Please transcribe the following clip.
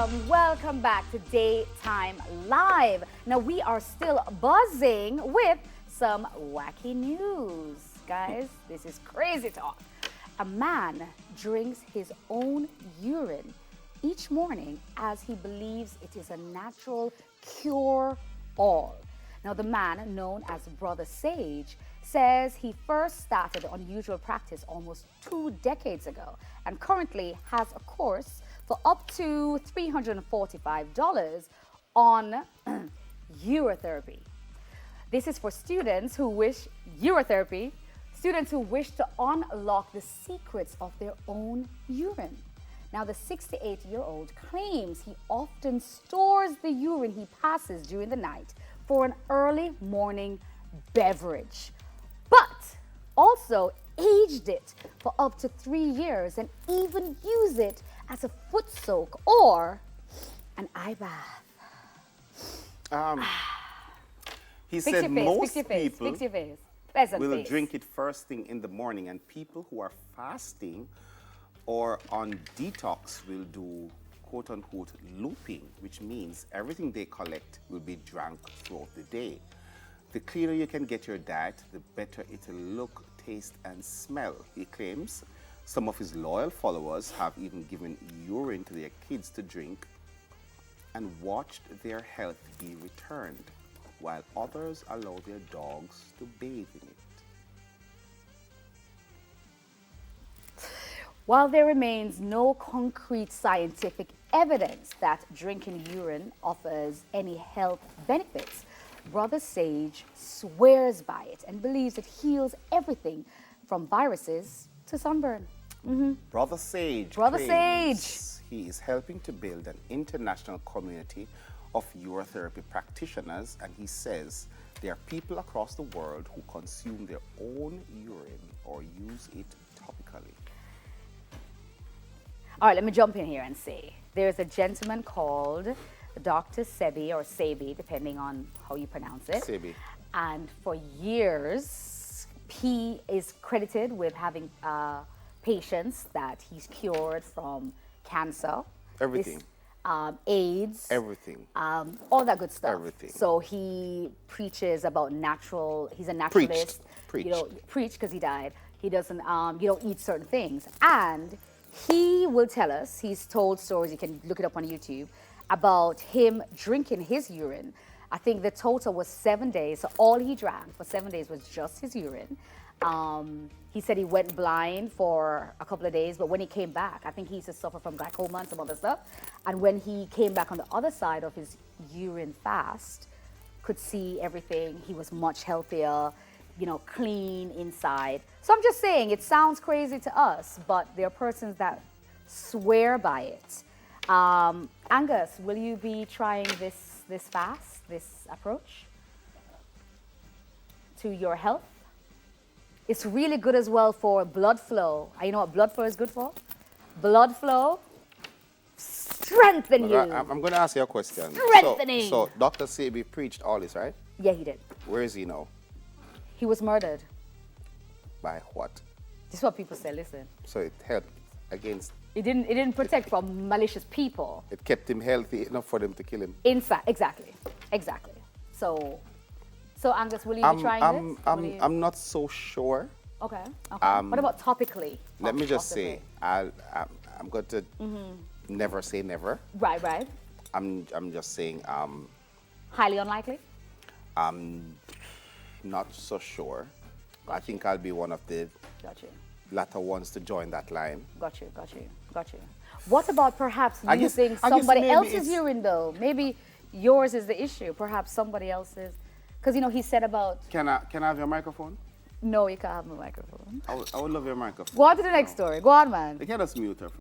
welcome back to Daytime Live. Now we are still buzzing with some wacky news. Guys, this is crazy talk. A man drinks his own urine each morning as he believes it is a natural cure-all. Now the man, known as Brother Sage, says he first started unusual practice almost 2 decades ago and currently has a course for up to $345 on urotherapy. This is for students who wish to unlock the secrets of their own urine. Now, the 68-year-old claims he often stores the urine he passes during the night for an early morning beverage, but also aged it for up to 3 years and even use it as a foot soak or an eye bath. He said most people will face. drink it first thing in the morning, and people who are fasting or on detox will do quote-unquote looping, which means everything they collect will be drank throughout the day. The cleaner you can get your diet, the better it'll look, taste, and smell, he claims. Some of his loyal followers have even given urine to their kids to drink and watched their health be returned, while others allow their dogs to bathe in it. While there remains no concrete scientific evidence that drinking urine offers any health benefits, Brother Sage swears by it and believes it heals everything from viruses to sunburn. Brother Sage Brother claims he is helping to build an international community of urotherapy practitioners, and he says there are people across the world who consume their own urine or use it topically. All right, let me jump in here and say there's a gentleman called Dr. Sebi or Sebi, depending on how you pronounce it. Sebi. And for years, he is credited with having patients that he's cured from cancer. Everything. AIDS. Everything. All that good stuff. Everything. So he preaches about natural, he's a naturalist. Preached. You know, preached because he died. He doesn't, you don't eat certain things. And he will tell us, he's told stories, you can look it up on YouTube, about him drinking his urine. I think the total was 7 days. So all he drank for 7 days was just his urine. He said he went blind for a couple of days, but when he came back, I think he used to suffer from glaucoma and some other stuff. And when he came back on the other side of his urine fast, could see everything. He was much healthier, you know, clean inside. So I'm just saying, it sounds crazy to us, but there are persons that swear by it. Angus, will you be trying this fast, this approach to your health? It's really good as well for blood flow. You know what blood flow is good for? Blood flow, strengthen you. I'm going to ask you a question. Strengthening. So Dr. Sebi preached all this, right? Yeah, he did. Where is he now? He was murdered. By what? This is what people say, listen. So it helped against... It didn't protect from malicious people. It kept him healthy enough for them to kill him. Inside, exactly. So Angus, will you be trying this? I'm not so sure. Okay. What about topically? Let me just say, I'm going to never say never. Right. I'm just saying Highly unlikely? I'm not so sure. I think I'll be one of the latter ones to join that line. Got you. What about perhaps using somebody else's urine though? Maybe yours is the issue. Perhaps somebody else's. Because, you know, he said about... Can I have your microphone? No, you can't have my microphone. I would love your microphone. Go on to the next story. Go on, man. They can just mute her.